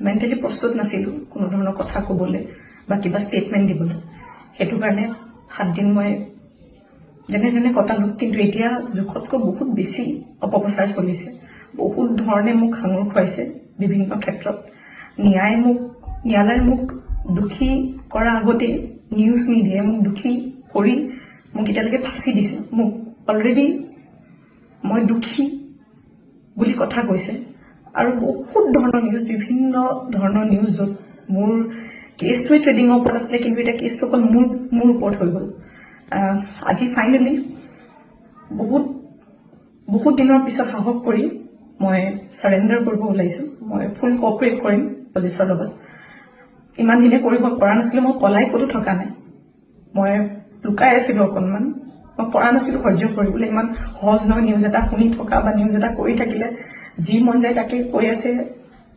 Mentally প্ৰস্তুত নাছিলোঁ কোনো ধৰণৰ কথা ক'বলৈ বা কিবা ষ্টেটমেণ্ট দিবলৈ। সেইটো কাৰণে 7 দিন মই যেনে যেনে কটালোঁ। কিন্তু এতিয়া জোখতকৈ বহুত বেছি অপপ্ৰচাৰ চলিছে। বহুত ধৰণে মোক সাঙুৰ খুৱাইছে বিভিন্ন ক্ষেত্ৰত। ন্যায়ালয়ে মোক দোষী কৰাৰ আগতেই নিউজ মিডিয়াই মোক দোষী কৰি মোক এতিয়ালৈকে ফাঁচি দিছে। মোক অলৰেডি মই দোষী বুলি কথা কৈছে আৰু বহুত ধৰণৰ নিউজ, বিভিন্ন ধৰণৰ নিউজ য'ত মোৰ কেছটোৱে ট্ৰেডিঙৰ ওপৰত আছিলে, কিন্তু এতিয়া কেছটো অকল মোৰ ওপৰত হৈ গ'ল। আজি ফাইনেলি বহুত দিনৰ পিছত সাহস কৰি মই চাৰেণ্ডাৰ কৰিব ওলাইছোঁ। মই ফুল কোঅপাৰেট কৰিম পুলিচৰ লগত। ইমান দিনে কৰিব পৰা নাছিলোঁ। মই পলাই ক'তো থকা নাই, মই লুকাই আছিলোঁ অকণমান। মই পৰা নাছিলোঁ সহ্য কৰিবলৈ। ইমান সহজ নহয় নিউজ এটা শুনি থকা বা নিউজ এটা কৰি থাকিলে। যি মন যায় তাকে কৈ আছে,